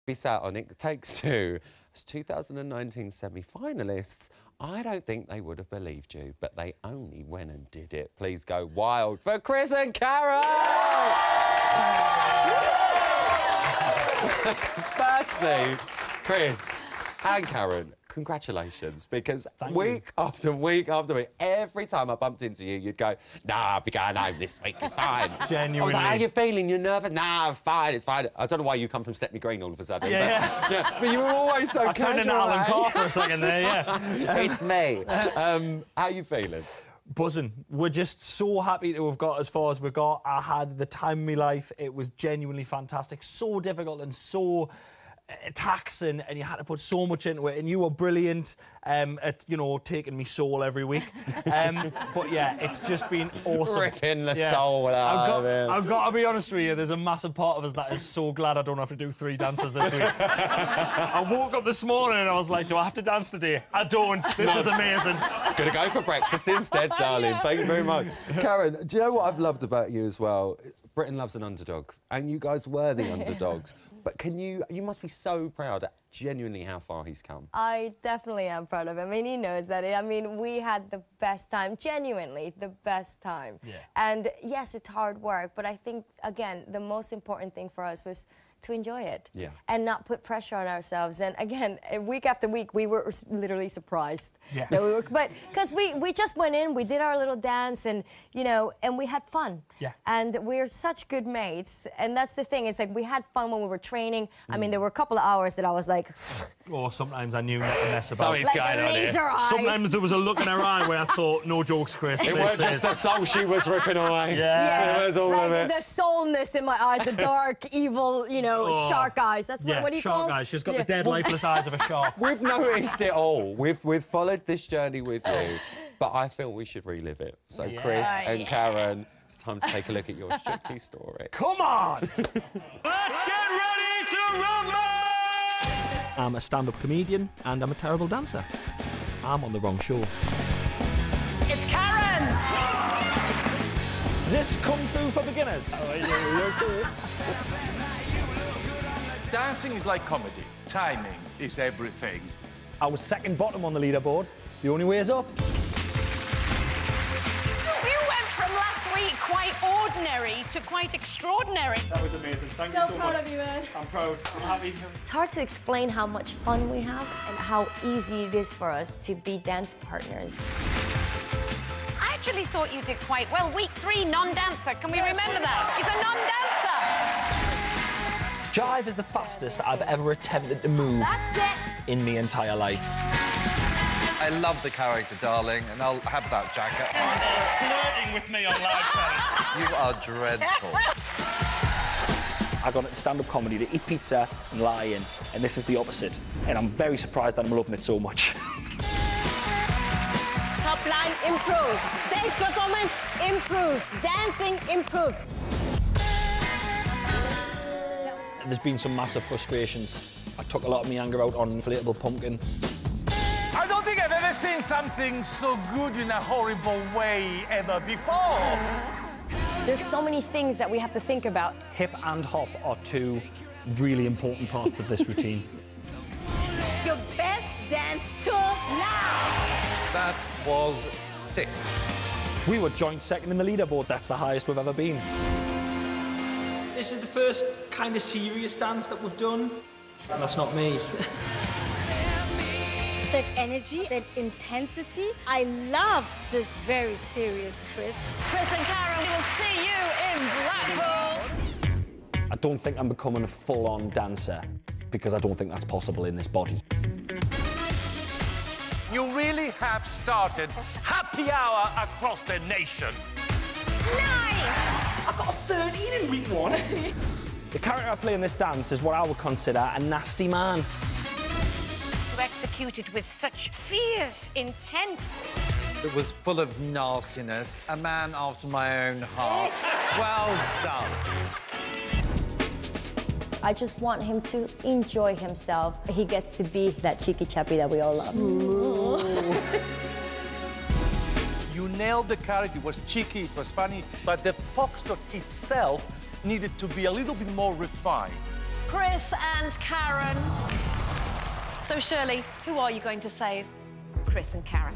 Miss out on It Takes Two as 2019 semi-finalists. I don't think they would have believed you, but they only went and did it. Please go wild for Chris and Karen! Firstly, Chris and Karen, congratulations, because week after week, every time I bumped into you, you'd go, nah, I'll be going home this week, it's fine. Genuinely. I was like, how are you feeling? You're nervous? Nah, fine, it's fine. I don't know why you come from Stepney Green all of a sudden. But you were always so casual. I turned into Alan Carr for a second there, yeah. It's me. How are you feeling? Buzzing. We're just so happy to have got as far as we got. I had the time of my life. It was genuinely fantastic. So difficult and so taxing, and you had to put so much into it, and you were brilliant at, you know, taking me soul every week. But yeah, it's just been awesome. Ripping the soul out of it. I've got to be honest with you, there's a massive part of us that is so glad I don't have to do 3 dances this week. I woke up this morning and I was like, do I have to dance today? I don't. This is amazing. Gonna go for breakfast instead, darling. Thank you very much. Karen, do you know what I've loved about you as well? Britain loves an underdog, and you guys were the underdogs. But you must be so proud at genuinely how far he's come. I definitely am proud of him. I mean, he knows that. I mean, we had the best time, genuinely the best time. Yeah. And yes, it's hard work, but I think, again, the most important thing for us was to enjoy it and not put pressure on ourselves. And again, week after week, we were literally surprised. Yeah. That we were, but because we just went in, we did our little dance, and you know, and we had fun. Yeah. And we're such good mates, and that's the thing. It's like we had fun when we were training. I mean, there were a couple of hours that I was like. Oh, sometimes I knew not to mess about. Like laser eyes. Sometimes there was a look in her eye where I thought, no jokes, Chris. It wasn't just the soul she was ripping away. Yeah. It was all of it. The soulness in my eyes, the dark, evil, you know, shark eyes. That's what do you call? Shark eyes. She's got the dead, lifeless eyes of a shark. We've noticed it all. We've followed this journey with you, but I feel we should relive it. So, Chris and Karen, it's time to take a look at your Strictly story. Come on! Let's get ready to rumble! I'm a stand-up comedian and I'm a terrible dancer. I'm on the wrong show. It's Karen! Is this Kung Fu for beginners? Dancing is like comedy. Timing is everything. I was second bottom on the leaderboard. The only way is up. You went from last week quite ordinary to quite extraordinary. That was amazing. Thank you so much. So proud of you, man. I'm proud. I'm happy. It's hard to explain how much fun we have and how easy it is for us to be dance partners. I actually thought you did quite well. Week 3, non-dancer. Can we remember that? He's a non-dancer. Jive is the fastest I've ever attempted to move in my entire life. I love the character, darling, and I'll have that jacket. Flirting with me on live telly. You are dreadful. I got into stand-up comedy to eat pizza and lie in, and this is the opposite. And I'm very surprised that I'm loving it so much. Top line, improve. Stage performance, improve. Dancing, improve. There's been some massive frustrations. I took a lot of my anger out on Inflatable Pumpkin. I don't think I've ever seen something so good in a horrible way ever before. There's so many things that we have to think about. Hip and hop are 2 really important parts of this routine. Your best dance tour now. That was sick. We were joint second in the leaderboard. That's the highest we've ever been. This is the first kind of serious dance that we've done. And that's not me. That energy, that intensity. I love this very serious Chris. Chris and Karen, we will see you in Blackpool. I don't think I'm becoming a full-on dancer because I don't think that's possible in this body. You really have started happy hour across the nation. 9! I got a 13 in week 1. The character I play in this dance is what I would consider a nasty man. You executed with such fierce intent. It was full of nastiness. A man after my own heart. Well done. I just want him to enjoy himself. He gets to be that cheeky chappy that we all love. You nailed the character. It was cheeky, it was funny, but the foxtrot itself needed to be a little bit more refined. Chris and Karen. So, Shirley, who are you going to save? Chris and Karen.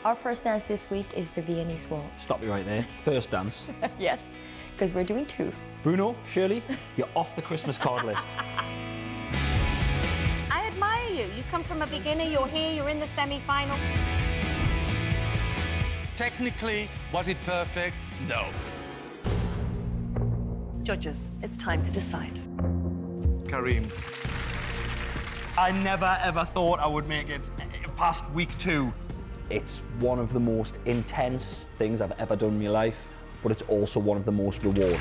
Our first dance this week is the Viennese Waltz. Stop you right there. First dance. Yes, because we're doing 2. Bruno, Shirley, you're off the Christmas card list. I admire you. You come from a beginner, you're here, you're in the semi-final. Technically, was it perfect? No. Judges, it's time to decide. Karim. I never, ever thought I would make it past week 2. It's one of the most intense things I've ever done in my life, but it's also one of the most rewarding.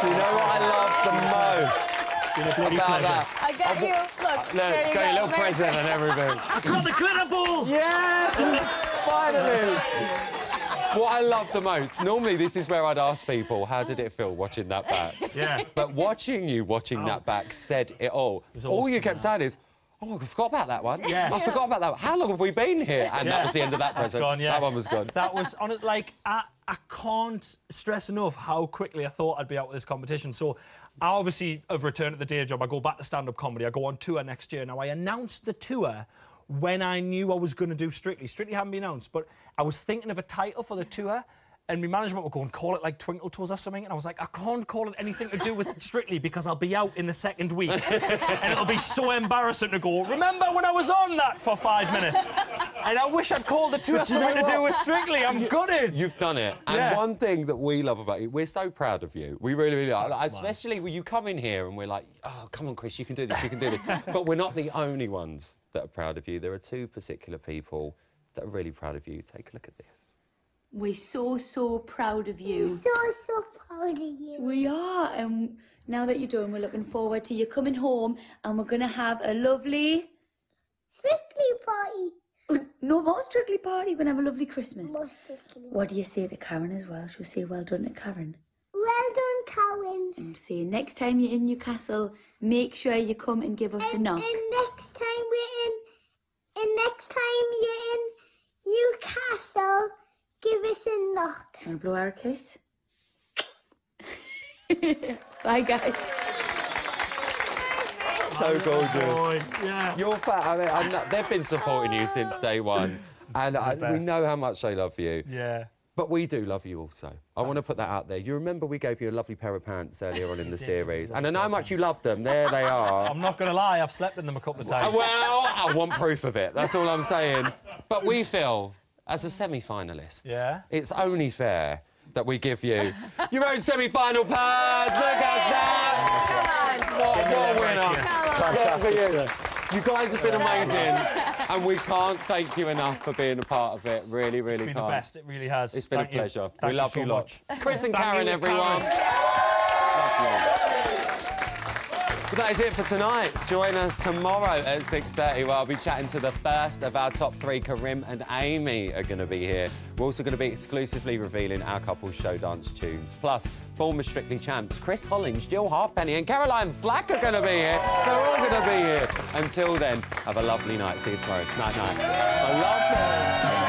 Do you know what I love the most about that? I got you. Look, there you got go. your little present and everything. I got the glitter ball! Yes! Finally! What I love the most, normally this is where I'd ask people, how did it feel watching that back? Yeah. But watching you watching that back said it all. All you kept saying is, oh, I forgot about that one. Yeah. I forgot about that one. How long have we been here? And that was the end of that present. Gone, yeah. That one was gone. That was on it. Like I can't stress enough how quickly I thought I'd be out with this competition. So I obviously have returned at the day job. I go back to stand-up comedy. I go on tour next year. Now I announced the tour when I knew I was going to do Strictly. Strictly hadn't been announced, but I was thinking of a title for the tour. And my management were going, call it like Twinkle Toes or something. And I was like, I can't call it anything to do with Strictly because I'll be out in the second week. And it'll be so embarrassing to go, remember when I was on that for 5 minutes? And I wish I'd called the tour something to do with Strictly. I'm gutted. You've done it. And one thing that we love about you, we're so proud of you. We really, really are. Like, especially when you come in here and we're like, oh, come on, Chris, you can do this, you can do this. But we're not the only ones that are proud of you. There are 2 particular people that are really proud of you. Take a look at this. We're so proud of you. We're so proud of you. We are, and now that you're done, we're looking forward to you coming home, and we're going to have a lovely... Strictly party. No more Strictly party, we're going to have a lovely Christmas. More Strictly. What do you say to Karen as well? She'll say well done to Karen. Well done, Karen. And say next time you're in Newcastle, make sure you come and give us a knock. And next time you're in Newcastle, give us a knock. And blow our kiss. Bye, guys. So gorgeous. Yeah. You're fat. I mean, they've been supporting you since day one. And we know how much they love you. Yeah. But we do love you also. I want to put that out there. You remember we gave you a lovely pair of pants earlier on in the series. And I know how much you love them. There they are. I'm not going to lie, I've slept in them a couple of times. Well, I want proof of it. That's all I'm saying. But we feel, as a semi-finalist, it's only fair that we give you your own semi-final pads. Look at that! Come on! What a winner! You guys have been amazing, and we can't thank you enough for being a part of it. Really, really It's been can't. the best, it really has. It's been a pleasure. We love so you lots. much. Chris and Karen, everyone. But that is it for tonight. Join us tomorrow at 6:30 where I'll be chatting to the first of our top 3. Karim and Amy are going to be here. We're also going to be exclusively revealing our couple's show dance tunes. Plus, former Strictly champs Chris Hollins, Jill Halfpenny and Caroline Flack are going to be here. They're all going to be here. Until then, have a lovely night. See you tomorrow. Night, night. I love them.